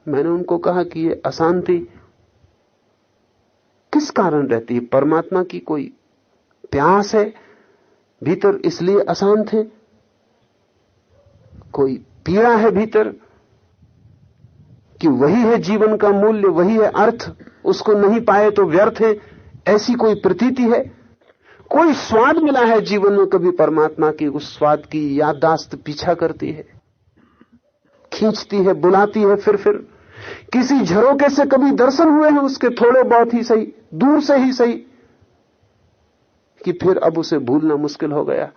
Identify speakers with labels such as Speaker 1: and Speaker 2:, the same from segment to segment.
Speaker 1: मैंने उनको कहा कि ये अशांति किस कारण रहती है? परमात्मा की कोई प्यास है भीतर इसलिए अशांत है? कोई पीड़ा है भीतर कि वही है जीवन का मूल्य, वही है अर्थ, उसको नहीं पाए तो व्यर्थ है, ऐसी कोई प्रतीति है? कोई स्वाद मिला है जीवन में कभी परमात्मा की? उस स्वाद की याददाश्त पीछा करती है, खींचती है, बुलाती है। फिर किसी झरोके से कभी दर्शन हुए हैं उसके, थोड़े बहुत ही सही, दूर से ही सही, कि फिर अब उसे भूलना मुश्किल हो गया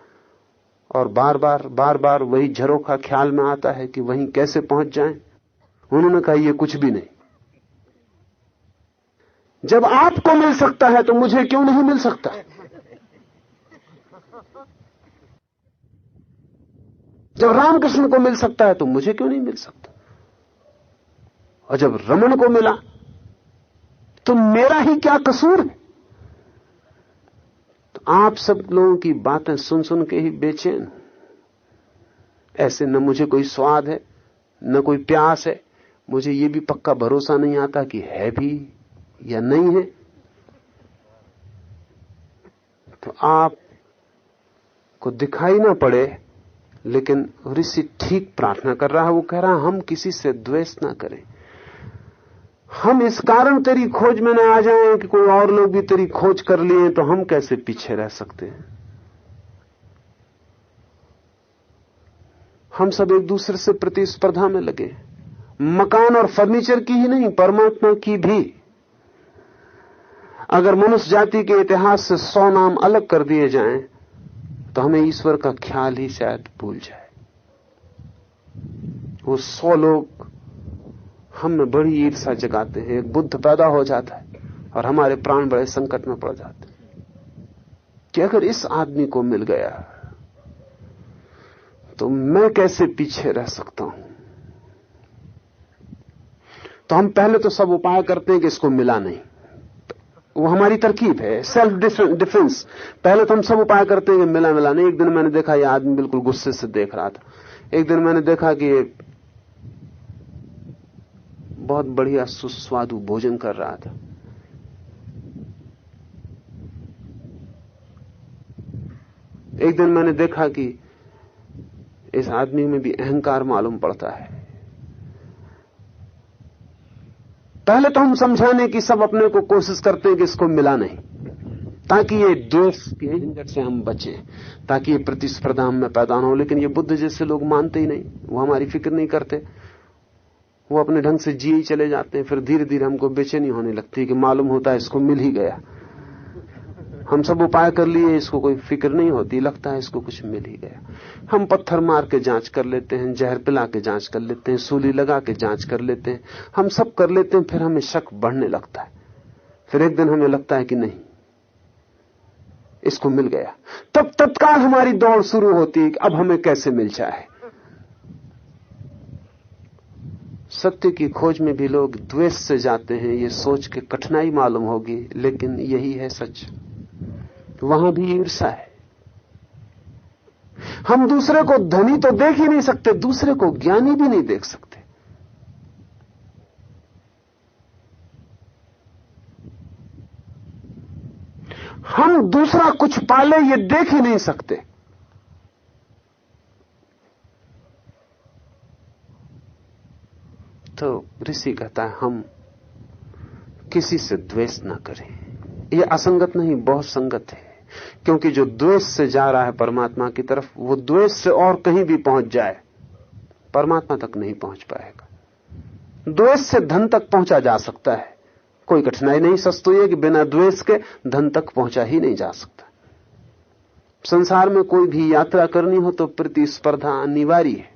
Speaker 1: और बार बार वही झरोखा ख्याल में आता है कि वहीं कैसे पहुंच जाएं। उन्होंने कहा ये कुछ भी नहीं। जब आपको मिल सकता है तो मुझे क्यों नहीं मिल सकता? जब रामकृष्ण को मिल सकता है तो मुझे क्यों नहीं मिल सकता? और जब रमन को मिला तो मेरा ही क्या कसूर है? तो आप सब लोगों की बातें सुन सुन के ही बेचैन। ऐसे न मुझे कोई स्वाद है न कोई प्यास है, मुझे ये भी पक्का भरोसा नहीं आता कि है भी या नहीं है। तो आप को दिखाई ना पड़े, लेकिन ऋषि ठीक प्रार्थना कर रहा है। वो कह रहा है हम किसी से द्वेष ना करें। हम इस कारण तेरी खोज में ना आ जाएं कि कोई और लोग भी तेरी खोज कर लिए तो हम कैसे पीछे रह सकते हैं। हम सब एक दूसरे से प्रतिस्पर्धा में लगे, मकान और फर्नीचर की ही नहीं, परमात्मा की भी। अगर मनुष्य जाति के इतिहास से 100 नाम अलग कर दिए जाएं तो हमें ईश्वर का ख्याल ही शायद भूल जाए। वो 100 लोग हम में बड़ी ईर्ष्या जगाते हैं। एक बुद्ध पैदा हो जाता है और हमारे प्राण बड़े संकट में पड़ जाते हैं कि अगर इस आदमी को मिल गया तो मैं कैसे पीछे रह सकता हूं। तो हम पहले तो सब उपाय करते हैं कि इसको मिला नहीं। वो हमारी तरकीब है, सेल्फ डिफेंस। पहले तो हम सब उपाय करते हैं कि मिला नहीं। एक दिन मैंने देखा यह आदमी बिल्कुल गुस्से से देख रहा था। एक दिन मैंने देखा कि बहुत बढ़िया सुस्वादु भोजन कर रहा था। एक दिन मैंने देखा कि इस आदमी में भी अहंकार मालूम पड़ता है। पहले तो हम समझाने की सब अपने को कोशिश करते हैं कि इसको मिला नहीं, ताकि ये द्वेष के झंझट से हम बचें, ताकि ये प्रतिस्पर्धा हम में पैदा न हो। लेकिन ये बुद्ध जैसे लोग मानते ही नहीं, वो हमारी फिक्र नहीं करते, वो अपने ढंग से जिए ही चले जाते हैं। फिर धीरे धीरे हमको बेचैनी होने लगती है कि मालूम होता है इसको मिल ही गया। हम सब उपाय कर लिए, इसको कोई फिक्र नहीं होती, लगता है इसको कुछ मिल ही गया। हम पत्थर मार के जांच कर लेते हैं, जहर पिला के जांच कर लेते हैं, सूली लगा के जांच कर लेते हैं, हम सब कर लेते हैं। फिर हमें शक बढ़ने लगता है। फिर एक दिन हमें लगता है कि नहीं, इसको मिल गया। तब तत्काल हमारी दौड़ शुरू होती है कि अब हमें कैसे मिल जाए। सत्य की खोज में भी लोग द्वेष से जाते हैं, ये सोच के कठिनाई मालूम होगी, लेकिन यही है सच। वहां भी ईर्ष्या है। हम दूसरे को धनी तो देख ही नहीं सकते, दूसरे को ज्ञानी भी नहीं देख सकते। हम दूसरा कुछ पाले ये देख ही नहीं सकते। तो ऋषि कहता है हम किसी से द्वेष ना करें। यह असंगत नहीं, बहुत संगत है। क्योंकि जो द्वेष से जा रहा है परमात्मा की तरफ, वो द्वेष से और कहीं भी पहुंच जाए, परमात्मा तक नहीं पहुंच पाएगा। द्वेष से धन तक पहुंचा जा सकता है, कोई कठिनाई नहीं। सच तो यह कि बिना द्वेष के धन तक पहुंचा ही नहीं जा सकता। संसार में कोई भी यात्रा करनी हो तो प्रतिस्पर्धा अनिवार्य है,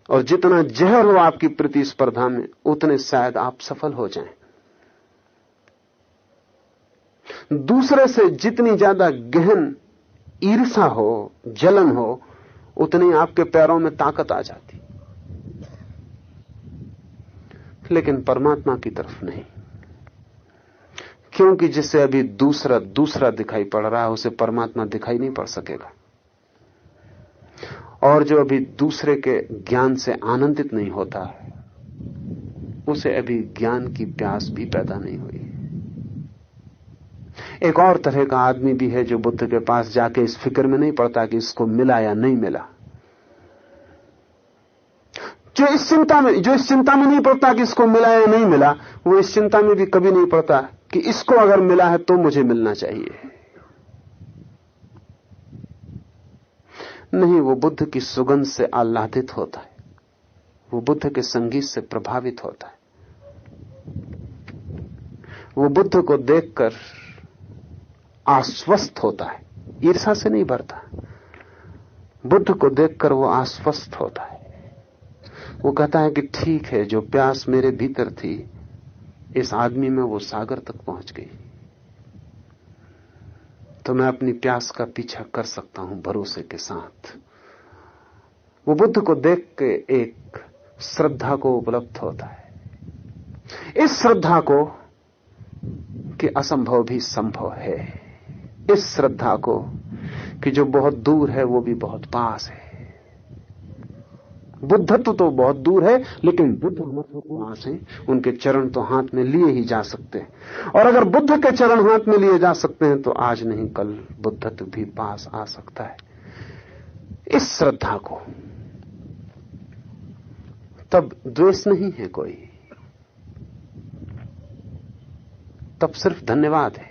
Speaker 1: और जितना जहर हो आपकी प्रतिस्पर्धा में, उतने शायद आप सफल हो जाएं। दूसरे से जितनी ज्यादा गहन ईर्ष्या हो, जलन हो, उतनी आपके पैरों में ताकत आ जाती। लेकिन परमात्मा की तरफ नहीं, क्योंकि जिसे अभी दूसरा दिखाई पड़ रहा है, उसे परमात्मा दिखाई नहीं पड़ सकेगा। और जो अभी दूसरे के ज्ञान से आनंदित नहीं होता है, उसे अभी ज्ञान की प्यास भी पैदा नहीं हुई। एक और तरह का आदमी भी है जो बुद्ध के पास जाके इस फिक्र में नहीं पड़ता कि इसको मिला या नहीं मिला, जो इस चिंता में नहीं पड़ता कि इसको मिला या नहीं मिला, वो इस चिंता में भी कभी नहीं पड़ता कि इसको अगर मिला है तो मुझे मिलना चाहिए। नहीं, वो बुद्ध की सुगंध से आह्लादित होता है, वो बुद्ध के संगीत से प्रभावित होता है, वो बुद्ध को देखकर आश्वस्त होता है, ईर्ष्या से नहीं भरता। बुद्ध को देखकर वो आश्वस्त होता है, वो कहता है कि ठीक है, जो प्यास मेरे भीतर थी इस आदमी में वो सागर तक पहुंच गई, तो मैं अपनी प्यास का पीछा कर सकता हूं भरोसे के साथ। वो बुद्ध को देख के एक श्रद्धा को उपलब्ध होता है, इस श्रद्धा को कि असंभव भी संभव है, इस श्रद्धा को कि जो बहुत दूर है वो भी बहुत पास है। बुद्धत्व तो बहुत दूर है, लेकिन बुद्ध हमारे पास हैं, उनके चरण तो हाथ में लिए ही जा सकते हैं। और अगर बुद्ध के चरण हाथ में लिए जा सकते हैं तो आज नहीं कल बुद्धत्व भी पास आ सकता है। इस श्रद्धा को तब द्वेष नहीं है कोई, तब सिर्फ धन्यवाद है,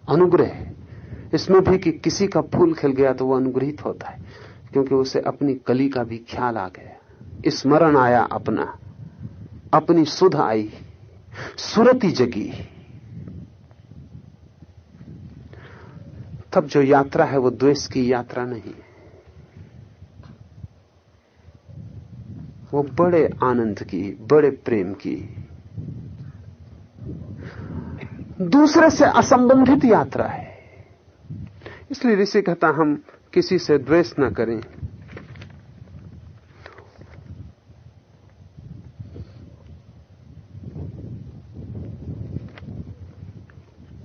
Speaker 1: अनुग्रह है। इसमें भी कि किसी का फूल खिल गया तो वो अनुग्रहित होता है, क्योंकि उसे अपनी कली का भी ख्याल आ गया, स्मरण आया अपना, अपनी सुध आई, सुरति जगी। तब जो यात्रा है वो द्वेष की यात्रा नहीं है, वो बड़े आनंद की, बड़े प्रेम की, दूसरे से असंबंधित यात्रा है। इसलिए ऋषि कहता हम किसी से द्वेष न करें,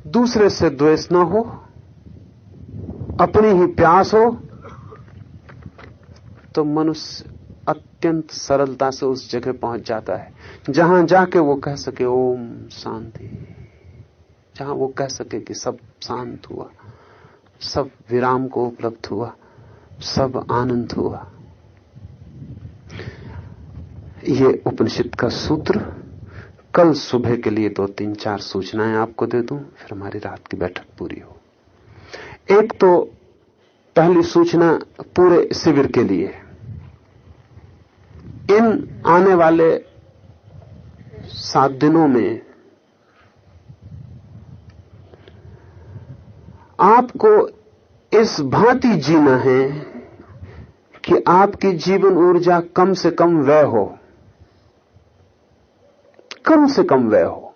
Speaker 1: दूसरे से द्वेष न हो, अपनी ही प्यास हो, तो मनुष्य अत्यंत सरलता से उस जगह पहुंच जाता है जहां जाके वो कह सके ओम शांति, जहां वो कह सके कि सब शांत हुआ, सब विराम को उपलब्ध हुआ, सब आनंद हुआ। ये उपनिषद का सूत्र। कल सुबह के लिए 2, 3, 4 सूचनाएं आपको दे दूं, फिर हमारी रात की बैठक पूरी हो। एक तो पहली सूचना पूरे शिविर के लिए, इन आने वाले 7 दिनों में आपको इस भांति जीना है कि आपकी जीवन ऊर्जा कम से कम व्यय हो, कम से कम व्यय हो,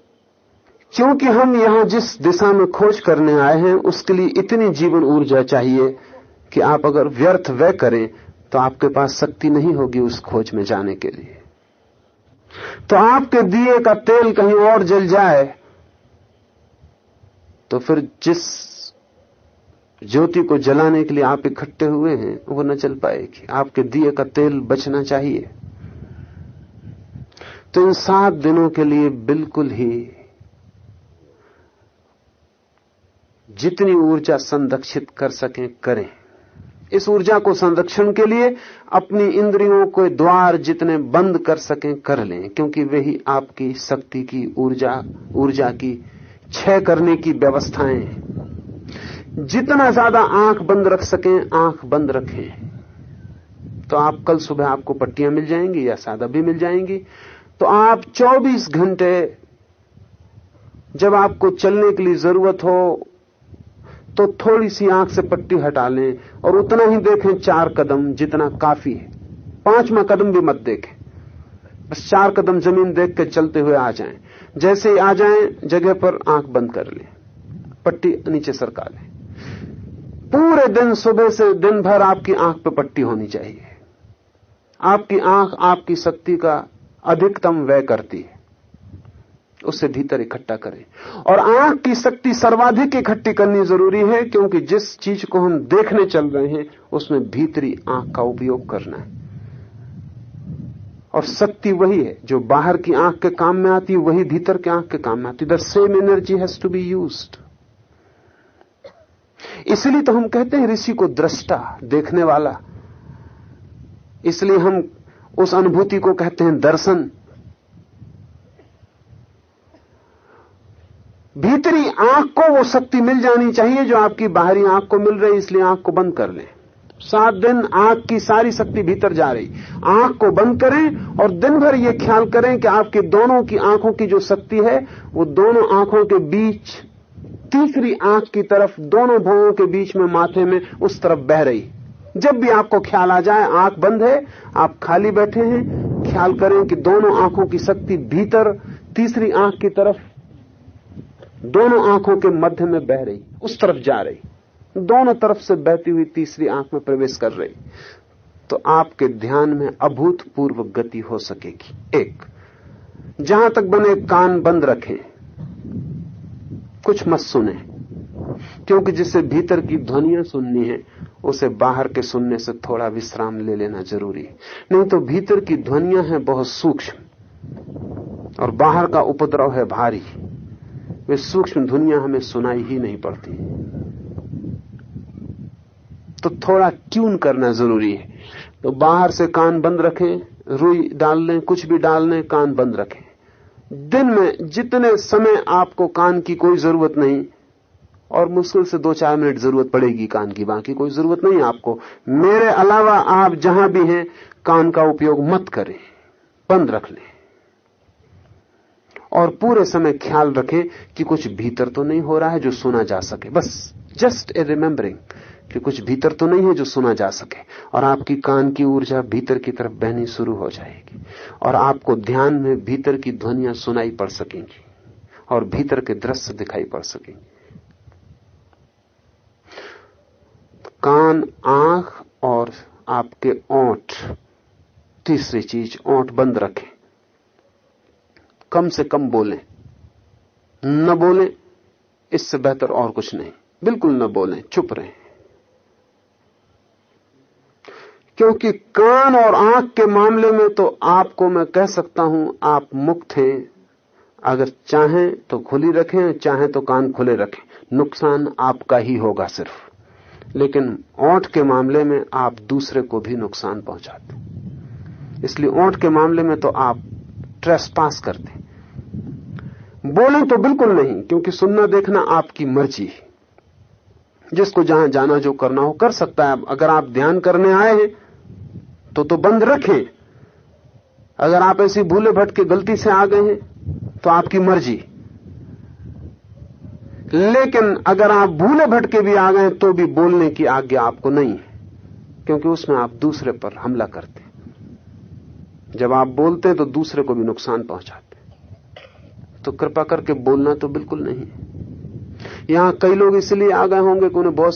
Speaker 1: क्योंकि हम यहां जिस दिशा में खोज करने आए हैं उसके लिए इतनी जीवन ऊर्जा चाहिए कि आप अगर व्यर्थ व्यय करें तो आपके पास शक्ति नहीं होगी उस खोज में जाने के लिए। तो आपके दिए का तेल कहीं और जल जाए तो फिर जिस ज्योति को जलाने के लिए आप इकट्ठे हुए हैं वो न चल पाएगी, आपके दिए का तेल बचना चाहिए। तो इन 7 दिनों के लिए बिल्कुल ही जितनी ऊर्जा संरक्षित कर सकें करें। इस ऊर्जा को संरक्षण के लिए अपनी इंद्रियों को द्वार जितने बंद कर सकें कर लें, क्योंकि वही आपकी शक्ति की ऊर्जा की क्षय करने की व्यवस्थाएं हैं। जितना ज्यादा आंख बंद रख सकें आंख बंद रखें। तो आप कल सुबह आपको पट्टियां मिल जाएंगी या शायद अभी मिल जाएंगी, तो आप 24 घंटे जब आपको चलने के लिए जरूरत हो तो थोड़ी सी आंख से पट्टी हटा लें और उतना ही देखें 4 कदम जितना काफी है। 5वां कदम भी मत देखें, बस 4 कदम जमीन देख के चलते हुए आ जाएं। जैसे ही आ जाएं जगह पर आंख बंद कर लें, पट्टी नीचे सरका लें। पूरे दिन सुबह से दिन भर आपकी आंख पे पट्टी होनी चाहिए। आपकी आंख आपकी शक्ति का अधिकतम व्यय करती है, उससे भीतर इकट्ठा करें। और आंख की शक्ति सर्वाधिक इकट्ठी करनी जरूरी है, क्योंकि जिस चीज को हम देखने चल रहे हैं उसमें भीतरी आंख का उपयोग करना है। और शक्ति वही है जो बाहर की आंख के काम में आती है, वही भीतर की आंख के काम में आती है। The same energy has to be used. इसलिए तो हम कहते हैं ऋषि को दृष्टा, देखने वाला। इसलिए हम उस अनुभूति को कहते हैं दर्शन। भीतरी आंख को वो शक्ति मिल जानी चाहिए जो आपकी बाहरी आंख को मिल रही, इसलिए आंख को बंद कर लें। 7 दिन आंख की सारी शक्ति भीतर जा रही, आंख को बंद करें और दिन भर ये ख्याल करें कि आपके दोनों की आंखों की जो शक्ति है वो दोनों आंखों के बीच तीसरी आंख की तरफ, दोनों भौहों के बीच में, माथे में, उस तरफ बह रही। जब भी आपको ख्याल आ जाए, आंख बंद है, आप खाली बैठे हैं, ख्याल करें कि दोनों आंखों की शक्ति भीतर तीसरी आंख की तरफ, दोनों आंखों के मध्य में बह रही, उस तरफ जा रही, दोनों तरफ से बहती हुई तीसरी आंख में प्रवेश कर रही। तो आपके ध्यान में अभूतपूर्व गति हो सकेगी। एक, जहां तक बने कान बंद रखें, कुछ मत सुने, क्योंकि जिसे भीतर की ध्वनियां सुननी है उसे बाहर के सुनने से थोड़ा विश्राम ले लेना जरूरी है। नहीं तो भीतर की ध्वनियां हैं बहुत सूक्ष्म और बाहर का उपद्रव है भारी। वे सूक्ष्म ध्वनियां हमें सुनाई ही नहीं पड़ती, तो थोड़ा ट्यून करना जरूरी है। तो बाहर से कान बंद रखें, रुई डाल लें, कुछ भी डाल लें, कान बंद रखें। दिन में जितने समय आपको कान की कोई जरूरत नहीं, और मुश्किल से 2-4 मिनट जरूरत पड़ेगी कान की, बाकी कोई जरूरत नहीं आपको। मेरे अलावा आप जहां भी हैं कान का उपयोग मत करें, बंद रख लें। और पूरे समय ख्याल रखें कि कुछ भीतर तो नहीं हो रहा है जो सुना जा सके। बस जस्ट ए रिमेंबरिंग कि कुछ भीतर तो नहीं है जो सुना जा सके। और आपकी कान की ऊर्जा भीतर की तरफ बहनी शुरू हो जाएगी और आपको ध्यान में भीतर की ध्वनियां सुनाई पड़ सकेंगी और भीतर के दृश्य दिखाई पड़ सकेंगे। कान, आंख और आपके ओंठ, तीसरी चीज, ओंठ बंद रखें। कम से कम बोलें, न बोलें, इससे बेहतर और कुछ नहीं। बिल्कुल न बोलें, चुप रहें। क्योंकि कान और आंख के मामले में तो आपको मैं कह सकता हूं आप मुक्त हैं। अगर चाहें तो खुली रखें, चाहें तो कान खुले रखें, नुकसान आपका ही होगा सिर्फ। लेकिन ओंठ के मामले में आप दूसरे को भी नुकसान पहुंचाते, इसलिए ओंठ के मामले में तो आप ट्रेसपास करते। बोलें तो बिल्कुल नहीं, क्योंकि सुनना देखना आपकी मर्जी है। जिसको जहां जाना जो करना हो कर सकता है। अगर आप ध्यान करने आए हैं तो बंद रखें। अगर आप ऐसी भूले भटके गलती से आ गए हैं तो आपकी मर्जी। लेकिन अगर आप भूले भटके भी आ गए तो भी बोलने की आज्ञा आपको नहीं है, क्योंकि उसमें आप दूसरे पर हमला करते। जब आप बोलते हैं तो दूसरे को भी नुकसान पहुंचाते। तो कृपा करके बोलना तो बिल्कुल नहीं। यहां कई लोग इसलिए आ गए होंगे कि उन्हें बहुत